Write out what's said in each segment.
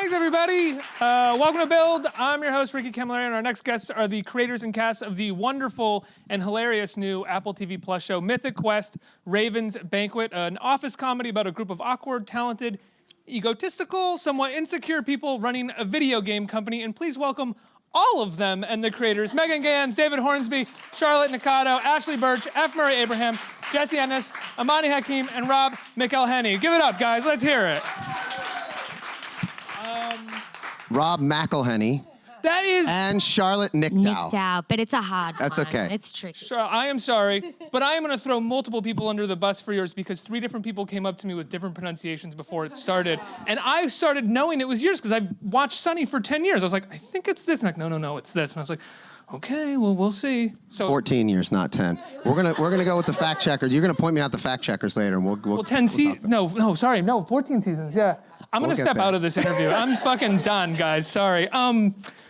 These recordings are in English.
Thanks, everybody. Welcome to Build. I'm your host, Ricky Camilleri, and our next guests are the creators and cast of the wonderful and hilarious new Apple TV Plus show, Mythic Quest, Raven's Banquet, an office comedy about a group of awkward, talented, egotistical, somewhat insecure people running a video game company. And please welcome all of them and the creators, Megan Ganz, David Hornsby, Charlotte Nicdao, Ashley Birch, F. Murray Abraham, Jesse Ennis, Amani Hakim, and Rob McElhenney. Give it up, guys. Let's hear it. Rob McElhenney. That is... And Charlotte Nicdao. Nicdao, but it's a hard That's one. okay. It's tricky. Sure, I am sorry, but I am going to throw multiple people under the bus for yours because 3 different people came up to me with different pronunciations before it started. And I started knowing it was yours because I've watched Sunny for 10 years. I was like, I think it's this. And like, no, it's this. And I was like, okay, well, we'll see. So 14 years, not 10. We're gonna go with the fact checker. You're gonna point me out the fact checkers later, and we'll 10 seasons. No, sorry, 14 seasons. Yeah, I'm gonna step out of this interview. I'm fucking done, guys. Sorry.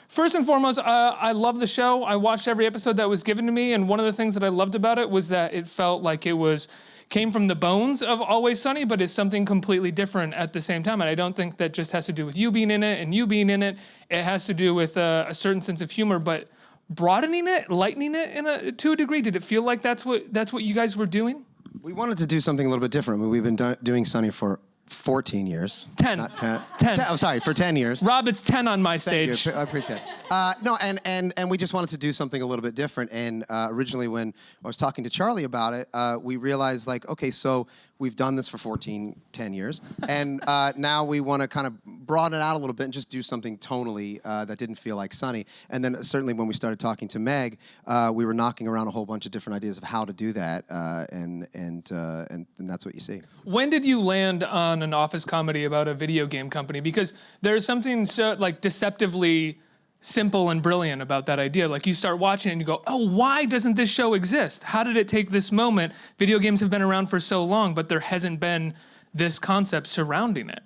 First and foremost, I love the show. I watched every episode that was given to me, and one of the things that I loved about it was that it felt like it came from the bones of Always Sunny, but is something completely different at the same time. And I don't think that just has to do with you being in it and you being in it. It has to do with a certain sense of humor, but broadening it, lightening it to a degree. Did it feel like that's what you guys were doing? We wanted to do something a little bit different. I mean, we've been doing Sunny for 14 years. 10. Not 10. 10. I'm sorry, for 10 years. Rob, it's 10 on my stage. Thank you. I appreciate it. No, and we just wanted to do something a little bit different. And originally when I was talking to Charlie about it, we realized like, okay, so we've done this for 10 years. And now we want to kind of broaden it out a little bit and just do something tonally that didn't feel like Sunny. And then certainly when we started talking to Meg, we were knocking around a whole bunch of different ideas of how to do that. And that's what you see. When did you land on an office comedy about a video game company? Because there's something so like deceptively simple and brilliant about that idea. Like you start watching it and you go, oh, why doesn't this show exist? How did it take this moment? Video games have been around for so long, but there hasn't been this concept surrounding it.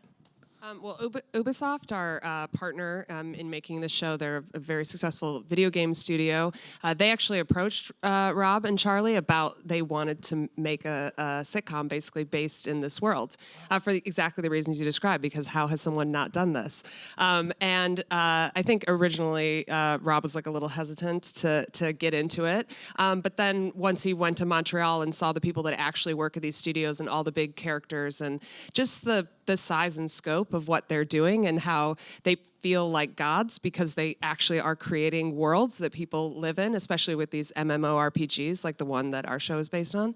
Well, Ubisoft, our partner in making this show, they're a very successful video game studio. They actually approached Rob and Charlie about they wanted to make a sitcom basically based in this world for exactly the reasons you described, because how has someone not done this? I think originally Rob was like a little hesitant to get into it. But then once he went to Montreal and saw the people that actually work at these studios and all the big characters and just the size and scope of what they're doing and how they feel like gods because they actually are creating worlds that people live in, especially with these MMORPGs like the one that our show is based on.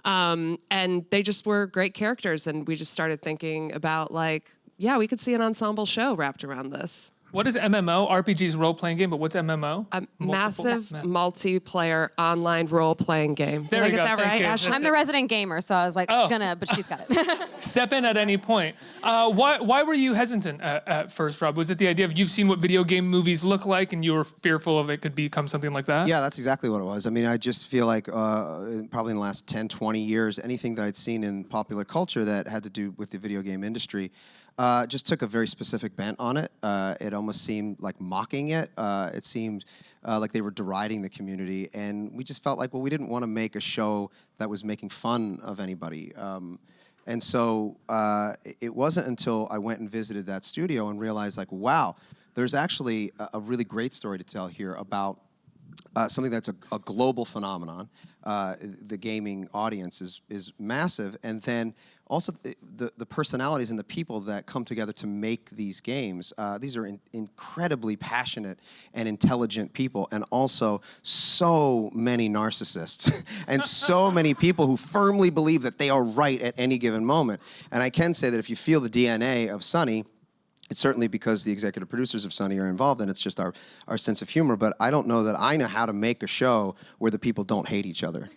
And they just were great characters, and we just started thinking about like, yeah, we could see an ensemble show wrapped around this. What is MMO? RPG's role-playing game, but what's MMO? A massive multiplayer online role-playing game. There we go. Did I get that right, you. Ashley? I'm the resident gamer, so I was like, but she's got it. Step in at any point. Why were you hesitant at first, Rob? Was it the idea of you've seen what video game movies look like and you were fearful of it could become something like that? Yeah, that's exactly what it was. I mean, I just feel like probably in the last 10, 20 years, anything that I'd seen in popular culture that had to do with the video game industry just took a very specific bent on it. It almost seemed like mocking it. It seemed like they were deriding the community. And we just felt like, well, we didn't want to make a show that was making fun of anybody. And so it wasn't until I went and visited that studio and realized, like, wow, there's actually a really great story to tell here about something that's a global phenomenon. The gaming audience is massive, and then also the personalities and the people that come together to make these games. These are incredibly passionate and intelligent people, and also so many narcissists and so many people who firmly believe that they are right at any given moment. And I can say that if you feel the DNA of Sunny, it's certainly because the executive producers of Sunny are involved, and it's just our sense of humor. But I don't know that I know how to make a show where the people don't hate each other.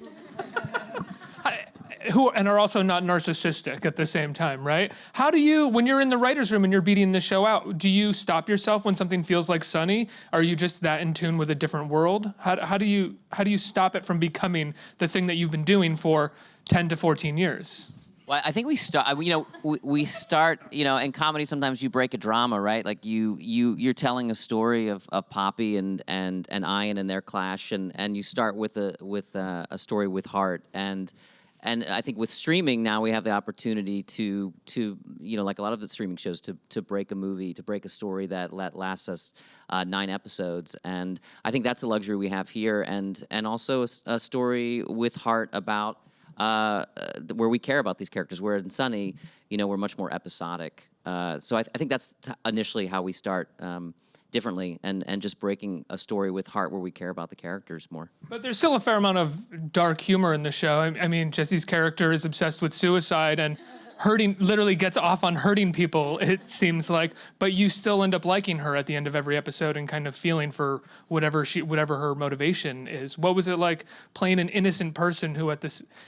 And are also not narcissistic at the same time, right? How do you, when you're in the writer's room and you're beating the show out, do you stop yourself when something feels like Sunny? Are you just that in tune with a different world? How do you stop it from becoming the thing that you've been doing for 10 to 14 years? Well, I think we start. We start. In comedy, sometimes you break a drama, right? Like you're telling a story of Poppy and Ian and their clash, and you start with a story with heart, and and I think with streaming now we have the opportunity to like a lot of the streaming shows to break a movie, to break a story that lasts us 9 episodes, and I think that's a luxury we have here, and also a story with heart about where we care about these characters. Where in Sunny, we're much more episodic. So I think that's initially how we start. Differently and just breaking a story with heart where we care about the characters more. But there's still a fair amount of dark humor in the show. I mean, Jesse's character is obsessed with suicide and literally gets off on hurting people, it seems like, but you still end up liking her at the end of every episode and kind of feeling for whatever her motivation is. What was it like playing an innocent person who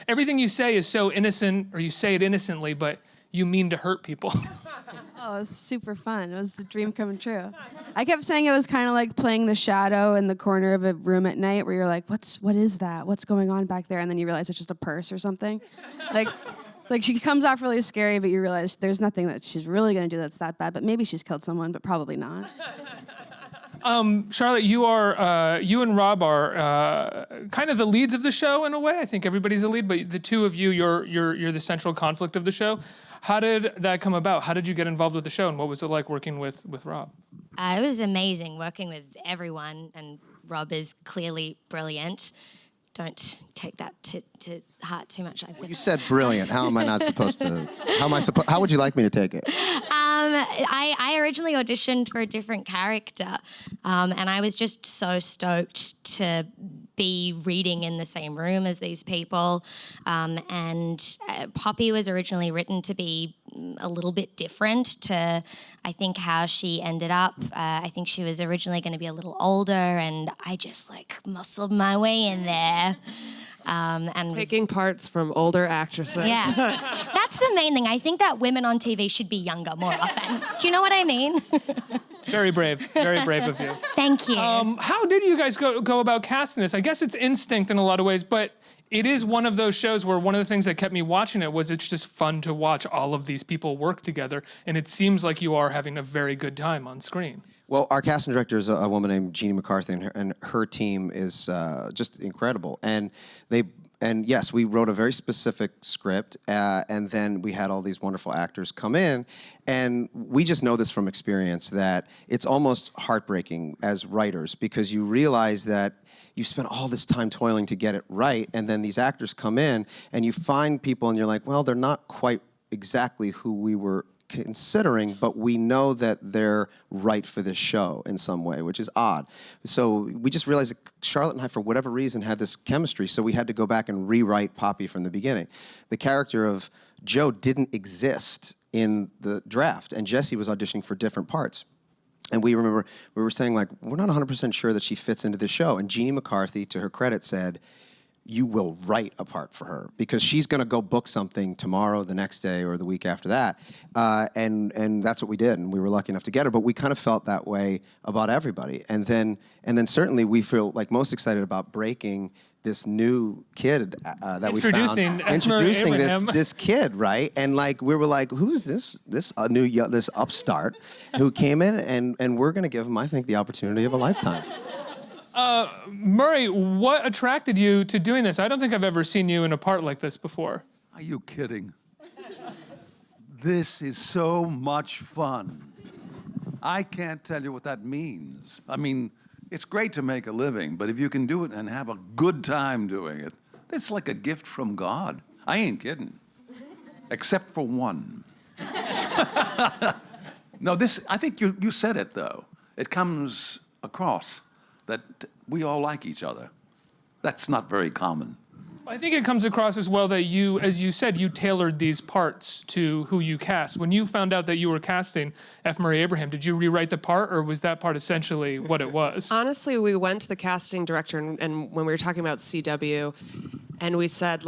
everything you say is so innocent, or you say it innocently, but you mean to hurt people? Oh, it was super fun. It was a dream coming true. I kept saying it was kind of like playing the shadow in the corner of a room at night where you're like, what is that? What's going on back there? And then you realize it's just a purse or something. Like she comes off really scary, but you realize there's nothing that she's really going to do that's that bad. But maybe she's killed someone, but probably not. Charlotte, you and Rob are kind of the leads of the show in a way. I think everybody's a lead, but the two of you, you're the central conflict of the show. How did that come about? How did you get involved with the show, and what was it like working with Rob? It was amazing working with everyone, and Rob is clearly brilliant. Don't take that to heart too much. You said brilliant. How am I not supposed to? How would you like me to take it? I originally auditioned for a different character, and I was just so stoked to be reading in the same room as these people. And Poppy was originally written to be a little bit different to, I think, how she ended up. I think she was originally going to be a little older, and I just muscled my way in there. And taking parts from older actresses. Yeah, that's the main thing. I think that women on TV should be younger more often. Do you know what I mean? Very brave of you. Thank you. How did you guys go about casting this? I guess it's instinct in a lot of ways, but it is one of those shows where one of the things that kept me watching it was it's just fun to watch all of these people work together, and it seems like you are having a very good time on screen. Well, our casting director is a woman named Jeannie McCarthy, and her team is just incredible. And yes, we wrote a very specific script, and then we had all these wonderful actors come in, and we just know this from experience that it's almost heartbreaking as writers, because you realize that you spent all this time toiling to get it right, and then these actors come in, and you find people, and you're like, well, they're not quite exactly who we were considering, but we know that they're right for this show in some way, which is odd. So we just realized that Charlotte and I, for whatever reason, had this chemistry, so we had to go back and rewrite Poppy from the beginning. The character of Joe didn't exist in the draft, and Jesse was auditioning for different parts. And we were saying, we're not 100% sure that she fits into this show. And Jeannie McCarthy, to her credit, said, you will write a part for her, because she's going to go book something tomorrow, the next day, or the week after that. And that's what we did, and we were lucky enough to get her. But we kind of felt that way about everybody. And then certainly we feel most excited about breaking this new kid that we found. Introducing this kid, right? And we were like, who's this upstart who came in, and we're going to give him, I think, the opportunity of a lifetime. Murray, what attracted you to doing this? I don't think I've ever seen you in a part like this before. Are you kidding? This is so much fun. I can't tell you what that means. I mean, it's great to make a living, but if you can do it and have a good time doing it, it's like a gift from God. I ain't kidding. Except for one. No, I think you said it, though. It comes across that we all like each other. That's not very common. I think it comes across as well that you, as you said, you tailored these parts to who you cast. When you found out that you were casting F. Murray Abraham, did you rewrite the part, or was that part essentially what it was? Honestly, we went to the casting director, and when we were talking about CW, and we said,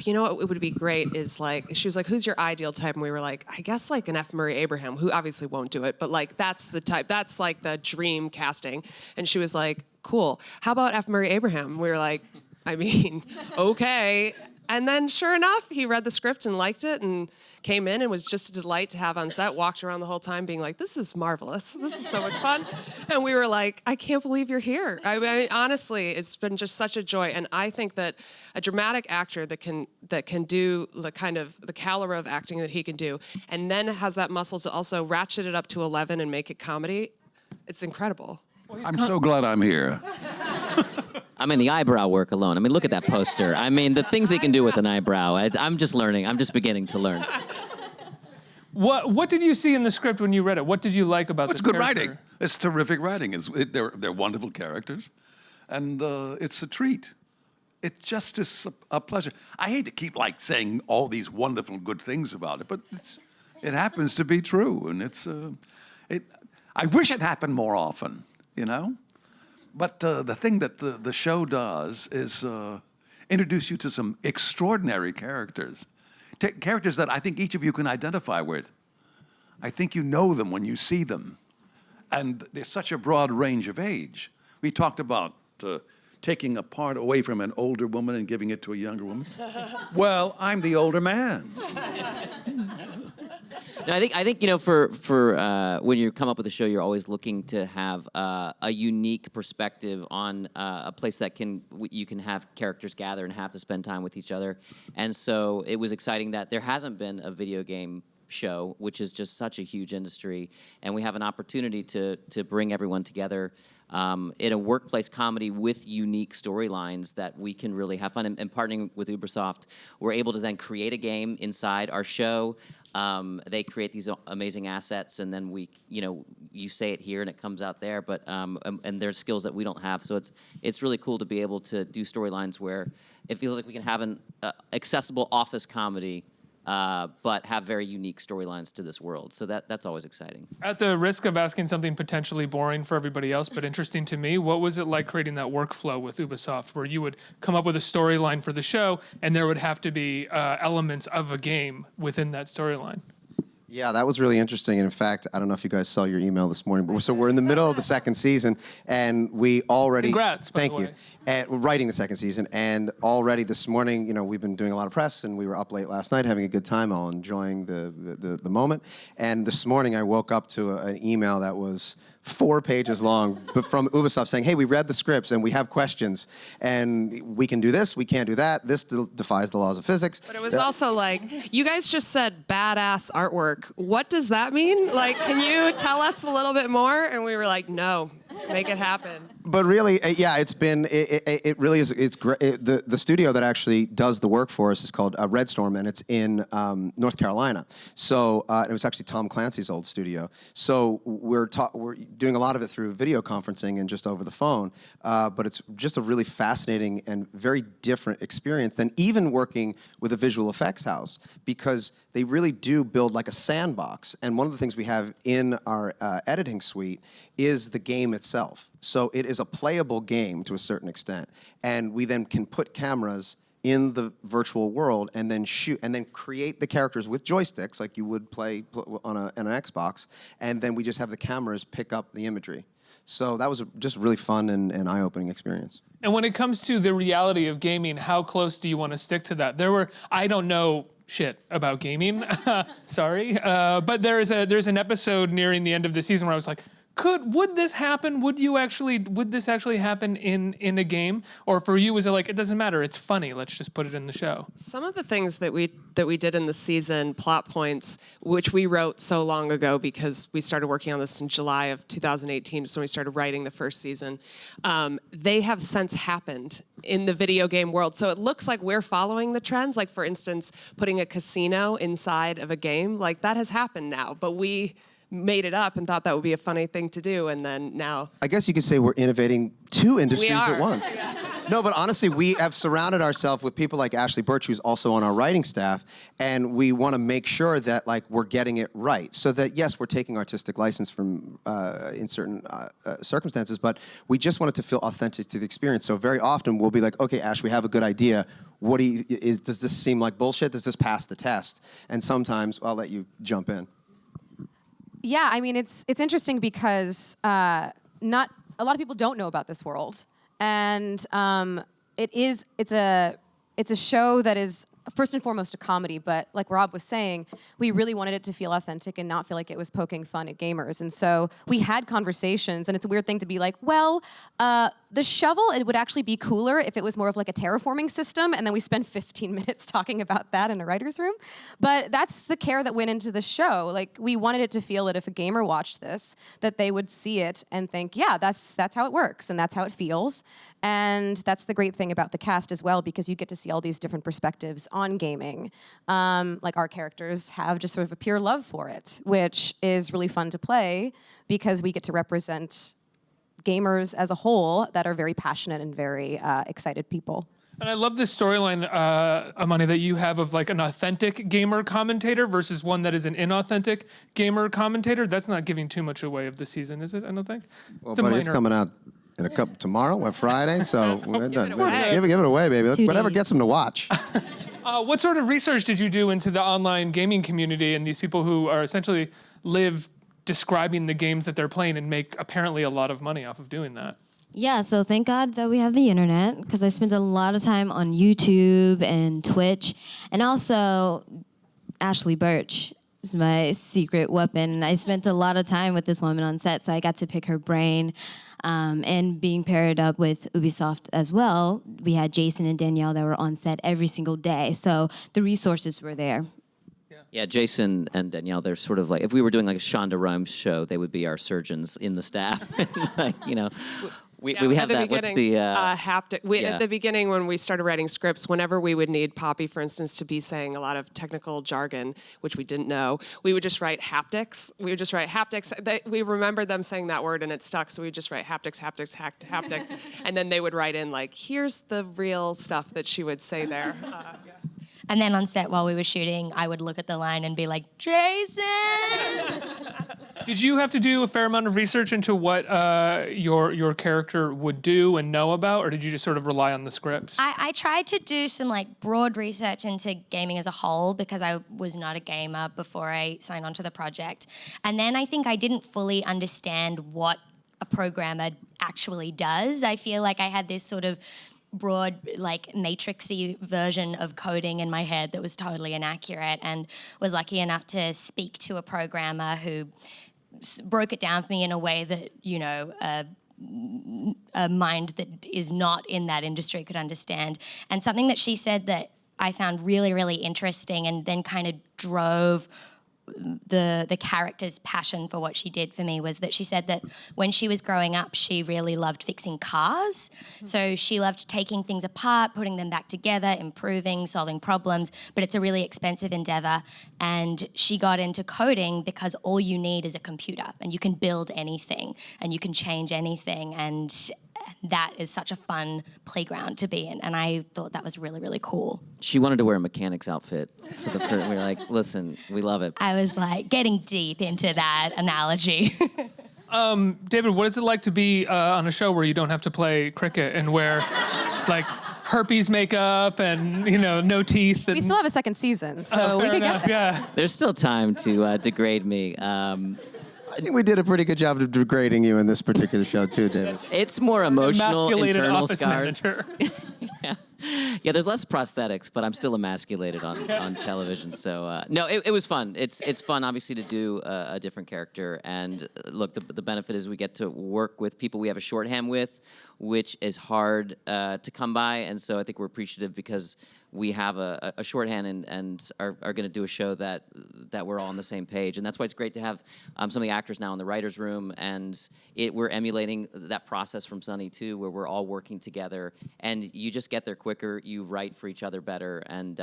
you know what would be great is, she was like, who's your ideal type? And we were like, I guess an F. Murray Abraham, who obviously won't do it, but that's the type, that's the dream casting. And she was like, cool, how about F. Murray Abraham? We were like, I mean, okay. And then sure enough, he read the script and liked it and came in and was just a delight to have on set, walked around the whole time being like, this is marvelous. This is so much fun. And we were like, I can't believe you're here. I mean, honestly, it's been just such a joy. And I think that a dramatic actor that can do the kind of the caliber of acting that he can do, and then has that muscle to also ratchet it up to 11 and make it comedy, it's incredible. I'm so glad I'm here. I mean, the eyebrow work alone. I mean, look at that poster. I mean, the things he can do with an eyebrow. I'm just learning. I'm just beginning to learn. What did you see in the script when you read it? What did you like about this It's good character? writing. It's terrific writing. They're wonderful characters, and it's a treat. It just is a pleasure. I hate to keep like saying all these wonderful good things about it, but it happens to be true, and I wish it happened more often, you know. But the thing that the show does is introduce you to some extraordinary characters. Characters that I think each of you can identify with. I think you know them when you see them. And there's such a broad range of age. We talked about taking a part away from an older woman and giving it to a younger woman. Well, I'm the older man. No, I think you know, for when you come up with a show, you're always looking to have a unique perspective on a place that you can have characters gather and have to spend time with each other. And so it was exciting that there hasn't been a video game show, which is just such a huge industry, and we have an opportunity to bring everyone together in a workplace comedy with unique storylines that we can really have fun. And partnering with Ubisoft, we're able to then create a game inside our show. They create these amazing assets, and then you say it here and it comes out there. But and there's skills that we don't have, so it's really cool to be able to do storylines where it feels like we can have an accessible office comedy. But have very unique storylines to this world. So that's always exciting. At the risk of asking something potentially boring for everybody else, but interesting to me, what was it like creating that workflow with Ubisoft where you would come up with a storyline for the show and there would have to be elements of a game within that storyline? Yeah, that was really interesting. And in fact, I don't know if you guys saw your email this morning, but so we're in the middle of the second season, and we already... Congrats, by the way. Thank you. And we're writing the second season, and already this morning, you know, we've been doing a lot of press, and we were up late last night having a good time, all enjoying the moment. And this morning, I woke up to an email that was 4 pages long, but from Ubisoft saying, hey, we read the scripts and we have questions and we can do this, we can't do that. This defies the laws of physics. But it was also like, you guys just said badass artwork. What does that mean? Like, can you tell us a little bit more? And we were like, no, make it happen. But really, yeah, it really is, it's great. The studio that actually does the work for us is called Red Storm, and it's in North Carolina. So it was actually Tom Clancy's old studio. So we're doing a lot of it through video conferencing and just over the phone, but it's just a really fascinating and very different experience than even working with a visual effects house, because they really do build like a sandbox. And one of the things we have in our editing suite is the game itself. So it is a playable game to a certain extent. And we then can put cameras in the virtual world and then shoot and then create the characters with joysticks like you would play on an Xbox. And then we just have the cameras pick up the imagery. So that was just a really fun and eye-opening experience. And when it comes to the reality of gaming, how close do you want to stick to that? I don't know shit about gaming, sorry. But there's an episode nearing the end of the season where I was like, would this happen? Would this actually happen in a game? Or for you, is it like, it doesn't matter, it's funny, let's just put it in the show? Some of the things that we did in the season, plot points, which we wrote so long ago because we started working on this in July of 2018, so when we started writing the first season, they have since happened in the video game world. So it looks like we're following the trends. Like, for instance, putting a casino inside of a game, like that has happened now, but we made it up and thought that would be a funny thing to do, and then now... I guess you could say we're innovating 2 industries at once. No, but honestly, we have surrounded ourselves with people like Ashley Birch, who's also on our writing staff, and we want to make sure that like we're getting it right. So that, yes, we're taking artistic license from in certain circumstances, but we just want it to feel authentic to the experience. So very often we'll be like, okay, Ash, we have a good idea. Does this seem like bullshit? Does this pass the test? And sometimes I'll let you jump in. Yeah, I mean, it's interesting because not a lot of people don't know about this world, and it's a it's a show that is first and foremost a comedy, but like Rob was saying, we really wanted it to feel authentic and not feel like it was poking fun at gamers. And so we had conversations, and it's a weird thing to be like, well, the shovel, it would actually be cooler if it was more of like a terraforming system, and then we spent 15 minutes talking about that in a writer's room. But that's the care that went into the show. Like, we wanted it to feel that if a gamer watched this, that they would see it and think, yeah, that's how it works, and that's how it feels. And that's the great thing about the cast as well, because you get to see all these different perspectives on gaming. Like, our characters have just sort of a pure love for it, which is really fun to play because we get to represent gamers as a whole that are very passionate and very excited people. And I love this storyline, Amani, that you have of like an authentic gamer commentator versus one that is an inauthentic gamer commentator. That's not giving too much away of the season, is it? I don't think. Well, buddy, it's coming out in a couple tomorrow, on Friday, so give it away, baby. Whatever gets them to watch. What sort of research did you do into the online gaming community and these people who are essentially live describing the games that they're playing and make apparently a lot of money off of doing that? Yeah, so thank God that we have the internet, because I spent a lot of time on YouTube and Twitch, and also Ashley Birch is my secret weapon. I spent a lot of time with this woman on set, so I got to pick her brain. And being paired up with Ubisoft as well, we had Jason and Danielle that were on set every single day, so the resources were there. Yeah, Jason and Danielle, they're sort of like, if we were doing like a Shonda Rhimes show, they would be our surgeons in the staff. Like, you know, we have that. What's the haptic? At the beginning, when we started writing scripts, whenever we would need Poppy, for instance, to be saying a lot of technical jargon, which we didn't know, we would just write haptics. We would just write haptics. We remembered them saying that word, and it stuck. So we just write haptics, haptics, and then they would write in like, "Here's the real stuff that she would say there." And then on set while we were shooting, I would look at the line and be like, Jason! Did you have to do a fair amount of research into what your character would do and know about, or did you just sort of rely on the scripts? I tried to do some like broad research into gaming as a whole because I was not a gamer before I signed on to the project. And then I think I didn't fully understand what a programmer actually does. I feel like I had this sort of broad, like, matrixy version of coding in my head that was totally inaccurate, and was lucky enough to speak to a programmer who broke it down for me in a way that, you know, a mind that is not in that industry could understand. And something that she said that I found really, really interesting and then kind of drove the character's passion for what she did for me was that she said that when she was growing up, she really loved fixing cars. So she loved taking things apart, putting them back together, improving, solving problems, but it's a really expensive endeavor. And she got into coding because all you need is a computer, and you can build anything, and you can change anything, and that is such a fun playground to be in, and I thought that was really, really cool. She wanted to wear a mechanic's outfit for the we were like, listen, we love it. I was like getting deep into that analogy. David, what is it like to be on a show where you don't have to play cricket and wear like herpes makeup and, you know, no teeth? And... We still have a second season, so we could get there. Yeah. There's still time to degrade me. I think we did a pretty good job of degrading you in this particular show too, David. It's more emotional, Emasculated internal office scars. manager. Yeah, there's less prosthetics, but I'm still emasculated on television. So no, it was fun. It's fun, obviously, to do a different character. And look, the benefit is we get to work with people we have a shorthand with, which is hard to come by. And so I think we're appreciative because we have a shorthand and are going to do a show that we're all on the same page. And that's why it's great to have some of the actors now in the writer's room. And we're emulating that process from Sunny, too, where we're all working together. And you just get there quicker. You write for each other better. And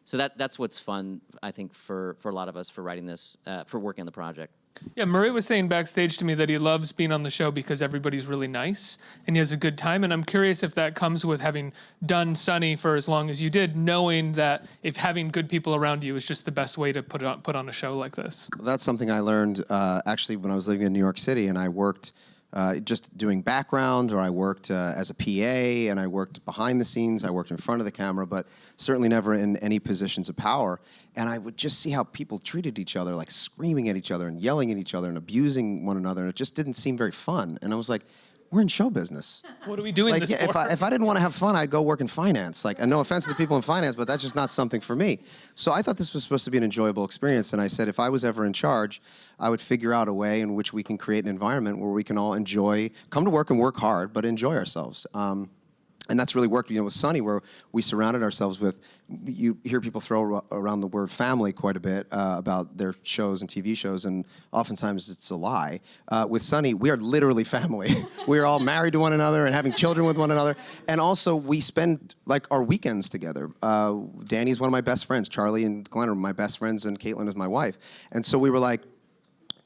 so that's what's fun, I think, for a lot of us for writing this, for working on the project. Yeah, Murray was saying backstage to me that he loves being on the show because everybody's really nice and he has a good time. And I'm curious if that comes with having done Sunny for as long as you did, knowing that if having good people around you is just the best way to put on a show like this. That's something I learned actually when I was living in New York City, and I worked just doing background, or I worked as a PA, and I worked behind the scenes, I worked in front of the camera, but certainly never in any positions of power. And I would just see how people treated each other, like screaming at each other and yelling at each other and abusing one another, and it just didn't seem very fun. And I was like, we're in show business. What are we doing Like, this yeah, for? if I didn't want to have fun, I'd go work in finance. Like, and no offense to the people in finance, but that's just not something for me. So I thought this was supposed to be an enjoyable experience, and I said if I was ever in charge, I would figure out a way in which we can create an environment where we can all come to work and work hard, but enjoy ourselves. And that's really worked, with Sunny, where we surrounded ourselves with, you hear people throw around the word family quite a bit about their shows and TV shows, and oftentimes it's a lie. With Sunny, we are literally family. We are all married to one another and having children with one another. And also, we spend, like, our weekends together. Danny's one of my best friends. Charlie and Glenn are my best friends, and Caitlin is my wife. And so we were like,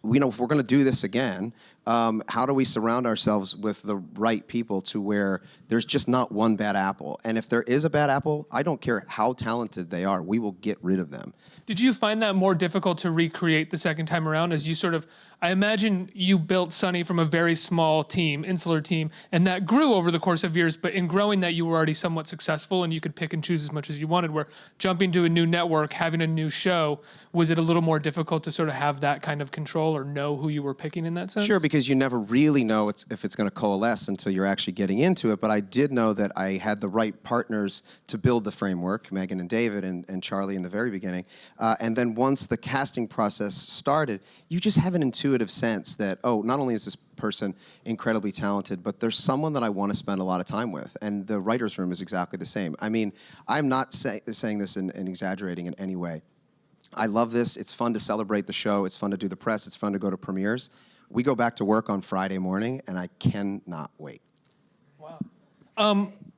if we're going to do this again, how do we surround ourselves with the right people to where there's just not one bad apple? And if there is a bad apple, I don't care how talented they are, we will get rid of them. Did you find that more difficult to recreate the second time around as you I imagine you built Sunny from a very small team, insular team, and that grew over the course of years, but in growing that you were already somewhat successful and you could pick and choose as much as you wanted, where jumping to a new network, having a new show, was it a little more difficult to sort of have that kind of control or know who you were picking in that sense? Sure, because you never really know if it's going to coalesce until you're actually getting into it, but I did know that I had the right partners to build the framework, Megan and David and Charlie in the very beginning, and then once the casting process started, you just have an intuitive sense that, oh, not only is this person incredibly talented, but there's someone that I want to spend a lot of time with. And the writer's room is exactly the same. I mean, I'm not saying this and exaggerating in any way. I love this. It's fun to celebrate the show. It's fun to do the press. It's fun to go to premieres. We go back to work on Friday morning, and I cannot wait. Wow.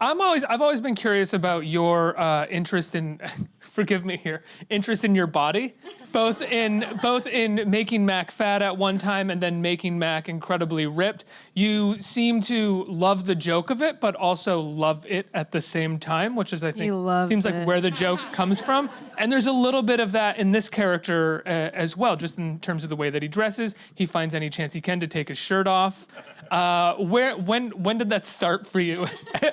I've always been curious about your interest in, forgive me here, interest in your body, both in making Mac fat at one time and then making Mac incredibly ripped. You seem to love the joke of it, but also love it at the same time, which is, I think, seems like where the joke comes from. And there's a little bit of that in this character as well, just in terms of the way that he dresses. He finds any chance he can to take his shirt off. When did that start for you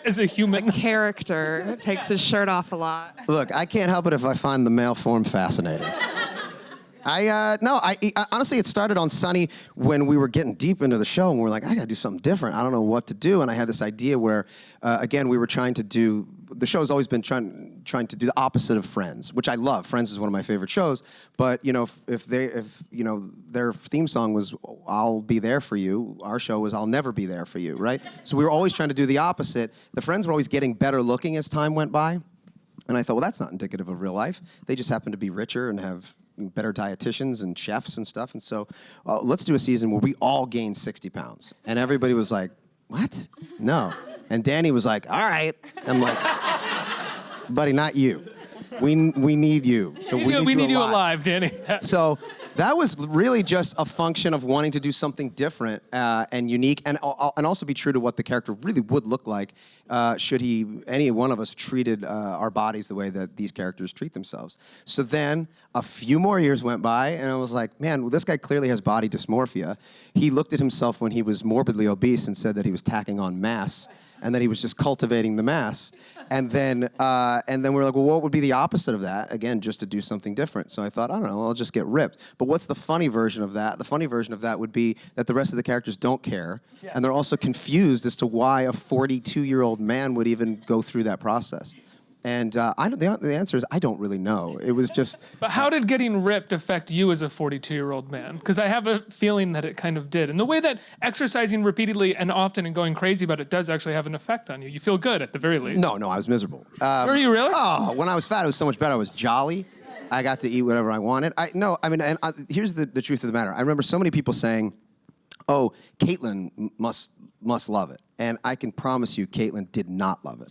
as a human? The character takes his shirt off a lot. Look, I can't help it if I find the male form fascinating. Honestly, it started on Sunny when we were getting deep into the show and we were like, I gotta do something different. I don't know what to do. And I had this idea where, again, we were trying to do, the show's always been trying to do the opposite of Friends, which I love. Friends is one of my favorite shows. But, if their theme song was, I'll be there for you, our show was, I'll never be there for you, right? So we were always trying to do the opposite. The Friends were always getting better looking as time went by. And I thought, well, that's not indicative of real life. They just happen to be richer and have better dietitians and chefs and stuff. And so let's do a season where we all gain 60 pounds. And everybody was like, what? No. And Danny was like, all right. I'm like, buddy, not you. We need you. So we need you alive, Danny. So that was really just a function of wanting to do something different and unique, and also be true to what the character really would look like should any one of us treated our bodies the way that these characters treat themselves. So then a few more years went by, and I was like, man, well, this guy clearly has body dysmorphia. He looked at himself when he was morbidly obese and said that he was tacking on mass, and that he was just cultivating the mass. And then we were like, well, what would be the opposite of that? Again, just to do something different. So I thought, I don't know, I'll just get ripped. But what's the funny version of that? The funny version of that would be that the rest of the characters don't care, and they're also confused as to why a 42-year-old man would even go through that process. And the answer is, I don't really know. It was just... But how did getting ripped affect you as a 42-year-old man? Because I have a feeling that it kind of did. And the way that exercising repeatedly and often and going crazy about it does actually have an effect on you. You feel good at the very least. No, I was miserable. Were you really? Oh, when I was fat, it was so much better. I was jolly. I got to eat whatever I wanted. Here's the truth of the matter. I remember so many people saying, oh, Caitlin must love it. And I can promise you, Caitlin did not love it.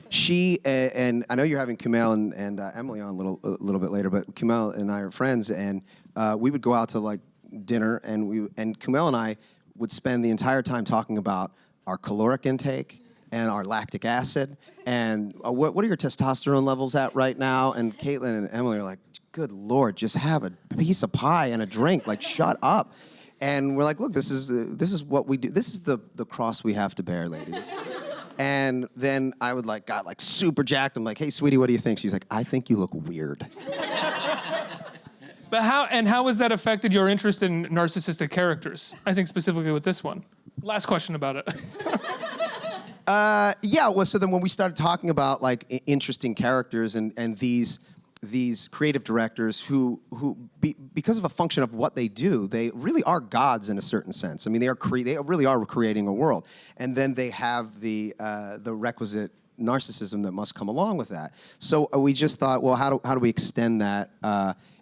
She, and I know you're having Kumail and Emily on a little bit later, but Kumail and I are friends, and we would go out to like dinner, and Kumail and I would spend the entire time talking about our caloric intake and our lactic acid, and what are your testosterone levels at right now? And Caitlin and Emily are like, good Lord, just have a piece of pie and a drink, like shut up. And we're like, look, this is what we do. This is the cross we have to bear, ladies. And then I would got super jacked. I'm like, hey, sweetie, what do you think? She's like, I think you look weird. But how has that affected your interest in narcissistic characters? I think specifically with this one. Last question about it. Yeah, well, so then when we started talking about like interesting characters and these creative directors who because of a function of what they do, they really are gods in a certain sense. I mean, they really are creating a world, and then they have the requisite narcissism that must come along with that. So we just thought, well, how do we extend that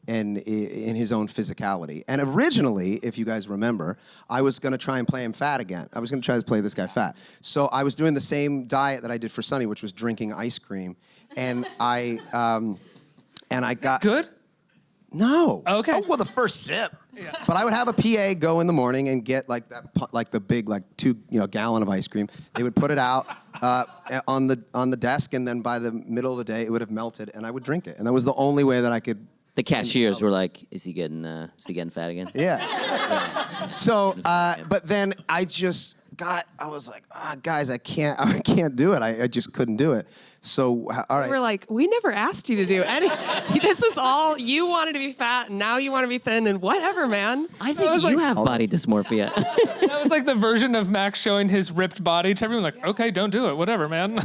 in his own physicality? And originally, if you guys remember, I was going to try and play him fat again. I was going to try to play this guy fat. So I was doing the same diet that I did for Sonny, which was drinking ice cream, and I got Good? no. Okay. Oh, well, the first sip. Yeah. But I would have a PA go in the morning and get like the big 2 gallon of ice cream. They would put it out on the desk, and then by the middle of the day, it would have melted, and I would drink it. And that was the only way that I could. The cashiers were like, "Is he getting fat again?" Yeah. So, but then I was like, guys, I can't do it. I just couldn't do it. So, all right. We're like, we never asked you to do any. This is all you wanted to be fat, and now you want to be thin, and whatever, man. I think you have body dysmorphia. That was like the version of Max showing his ripped body to everyone. Like, okay, don't do it. Whatever, man.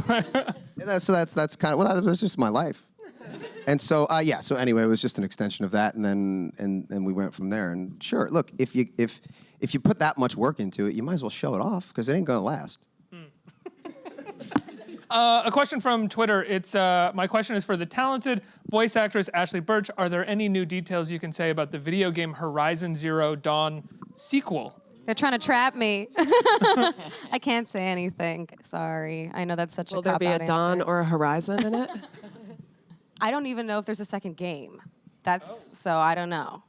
So that's kind of that was just my life. And so yeah. So anyway, it was just an extension of that, and then we went from there. And sure, look, if you put that much work into it, you might as well show it off because it ain't gonna last. A question from Twitter. It's my question is for the talented voice actress Ashley Birch. Are there any new details you can say about the video game Horizon Zero Dawn sequel? They're trying to trap me. I can't say anything. Sorry. I know that's such Will a there cop-out be a answer. Dawn or a Horizon in it? I don't even know if there's a second game. So I don't know.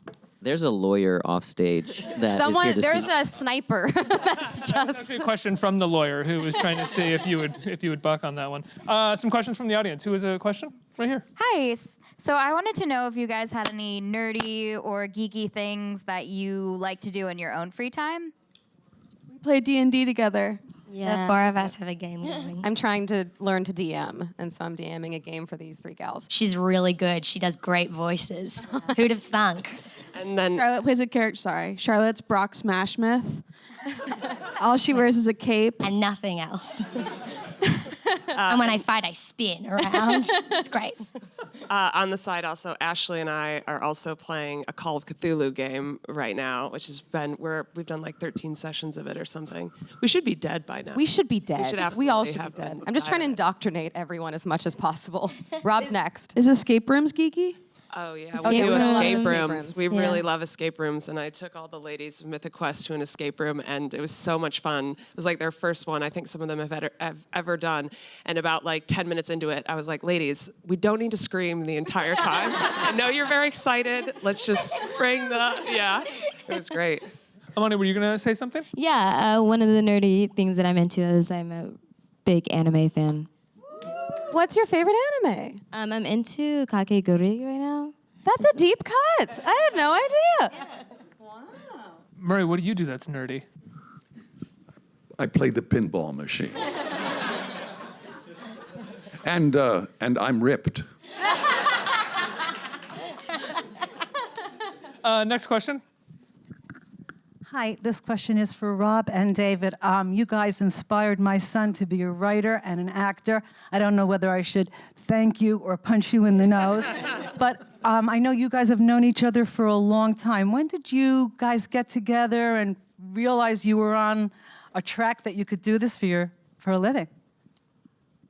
There's a lawyer off stage that is here to There's see. a sniper. That's That's a question from the lawyer who was trying to see if you would buck on that one. Some questions from the audience. Who has a question? Right here. Hi. So I wanted to know if you guys had any nerdy or geeky things that you like to do in your own free time. We play D&D together. The four of us have a game going. I'm trying to learn to DM, and so I'm DMing a game for these 3 gals. She's really good. She does great voices. Who'd have thunk? And then Charlotte plays a character. Sorry, Charlotte's Brock Smashmouth. All she wears is a cape. And nothing else. And when I fight, I spin around. It's great. on the side, also, Ashley and I are also playing a Call of Cthulhu game right now, which has been we've done like 13 sessions of it or something. We should be dead by now. We should be dead. We all absolutely should be have dead. been I'm just trying to died. indoctrinate everyone as much as possible. Rob's next. Is escape rooms geeky? Oh yeah, Oh, we yeah, do we love escape escape rooms. rooms. We Yeah. really love escape rooms, and I took all the ladies of Mythic Quest to an escape room, and it was so much fun. It was like their first one. I think some of them have ever done. And about like 10 minutes into it, I was like, "Ladies, we don't need to scream the entire time. I know you're very excited. Let's just bring yeah." It was great. Amani, were you gonna say something? Yeah, one of the nerdy things that I'm into is I'm a big anime fan. What's your favorite anime? I'm into Kakegurui right now. That's a deep cut. I had no idea. Murray, what do you do that's nerdy? I play the pinball machine. and I'm ripped. Next question. Hi, this question is for Rob and David. You guys inspired my son to be a writer and an actor. I don't know whether I should thank you or punch you in the nose, but I know you guys have known each other for a long time. When did you guys get together and realize you were on a track that you could do this for a living?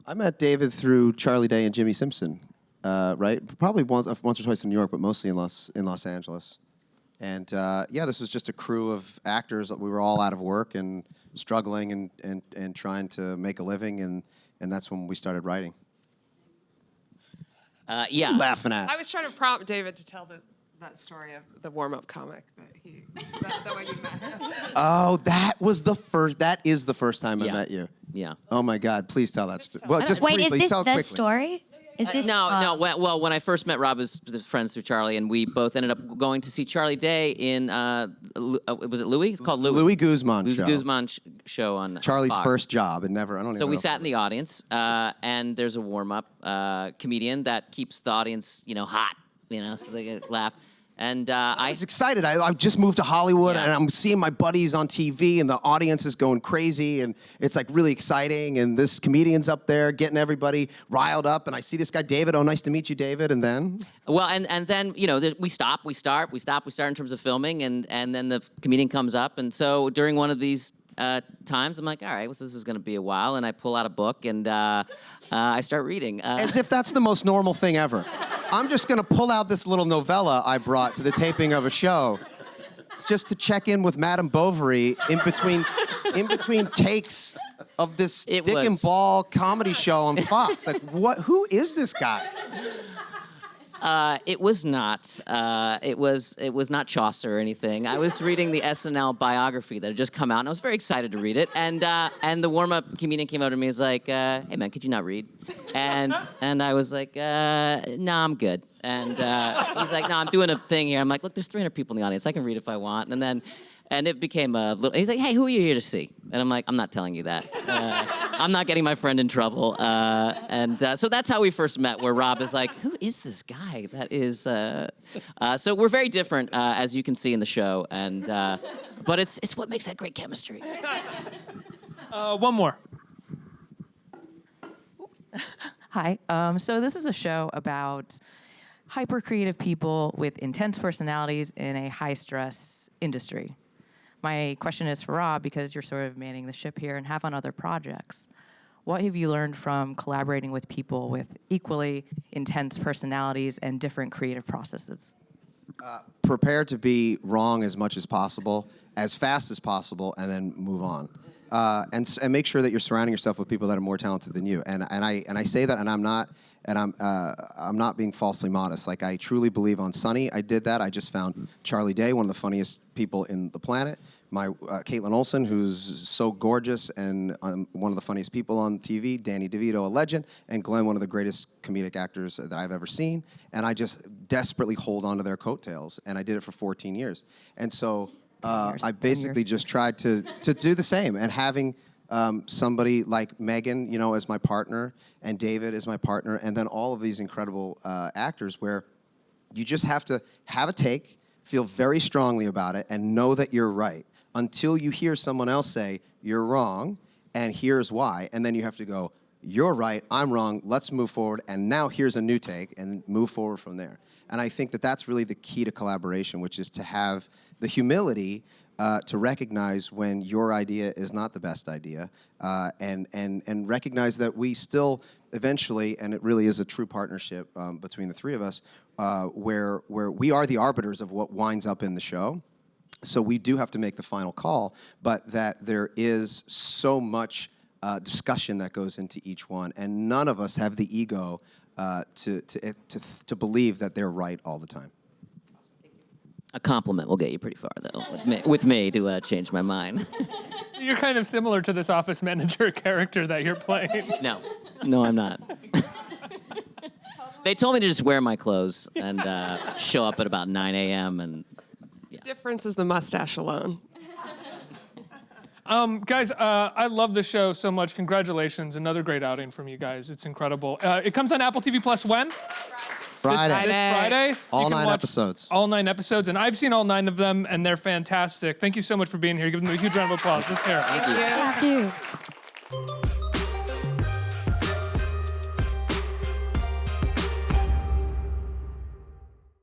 I met David through Charlie Day and Jimmy Simpson, right? Probably once or twice in New York, but mostly in Los Angeles. And yeah, this was just a crew of actors that we were all out of work and struggling and trying to make a living, and that's when we started writing. Yeah. Laughing at. I was trying to prompt David to tell that story of the warm-up comic that way you met him. Oh, that is the first time I Yeah. met you. Yeah. Oh my God! Please tell that story. Well, just Wait, is briefly. this Tell it the quickly. story? Is this No. Well, when I first met Rob, was friends through Charlie, and we both ended up going to see Charlie Day in was it Louis? It's called Louis. Louis Guzman Louis show. Guzman show on Charlie's Fox. first job, and never. I don't. So even we know. sat in the audience, and there's a warm-up comedian that keeps the audience, hot, so they get laugh. And I was excited. I just moved to Hollywood, and I'm seeing my buddies on TV, and the audience is going crazy, and it's like really exciting. And this comedian's up there getting everybody riled up, and I see this guy David. Oh, nice to meet you, David. And then, well, and then we start in terms of filming, and then the comedian comes up, and so during one of these times, I'm like, all right, well, this is going to be a while, and I pull out a book and I start reading. As if that's the most normal thing ever. I'm just going to pull out this little novella I brought to the taping of a show, just to check in with Madame Bovary in between takes of this dick and ball comedy show on Fox. Like, what? Who is this guy? It was not. It was not Chaucer or anything. I was reading the SNL biography that had just come out, and I was very excited to read it. And the warm-up comedian came over to me and was like, "Hey man, could you not read?" And I was like, "No, I'm good." And he's like, "No, I'm doing a thing here." I'm like, "Look, there's 300 people in the audience. I can read if I want." And it became a little. He's like, "Hey, who are you here to see?" And I'm like, "I'm not telling you that. I'm not getting my friend in trouble." So that's how we first met. Where Rob is like, "Who is this guy?" That is. So we're very different, as you can see in the show, but it's what makes that great chemistry. One more. Hi. So this is a show about hyper creative people with intense personalities in a high stress industry. My question is for Rob, because you're sort of manning the ship here and have on other projects. What have you learned from collaborating with people with equally intense personalities and different creative processes? Prepare to be wrong as much as possible, as fast as possible, and then move on. And make sure that you're surrounding yourself with people that are more talented than you. And I say that, and I'm not being falsely modest. Like, I truly believe on Sunny, I did that. I just found Charlie Day, one of the funniest people in the planet. My Caitlin Olsen, who's so gorgeous and one of the funniest people on TV. Danny DeVito, a legend, and Glenn, one of the greatest comedic actors that I've ever seen. And I just desperately hold on to their coattails, and I did it for 14 years. And so I basically just tried to do the same, and having somebody like Megan, as my partner, and David as my partner, and then all of these incredible actors, where you just have to have a take, feel very strongly about it, and know that you're right until you hear someone else say, you're wrong, and here's why. And then you have to go, you're right, I'm wrong, let's move forward, and now here's a new take, and move forward from there. And I think that that's really the key to collaboration, which is to have the humility to recognize when your idea is not the best idea, and recognize that we still eventually, and it really is a true partnership between the three of us, where we are the arbiters of what winds up in the show. So we do have to make the final call, but that there is so much discussion that goes into each one, and none of us have the ego to believe that they're right all the time. A compliment will get you pretty far, though, with me to change my mind. You're kind of similar to this office manager character that you're playing. No, I'm not. They told me to just wear my clothes and show up at about 9 a.m. and. The difference is the mustache alone. Guys, I love the show so much. Congratulations. Another great outing from you guys. It's incredible. It comes on Apple TV Plus when? Friday. This Friday. All 9 episodes. All 9 episodes, and I've seen all 9 of them, and they're fantastic. Thank you so much for being here. Give them a huge round of applause. Let's hear it. Thank you. Thank you.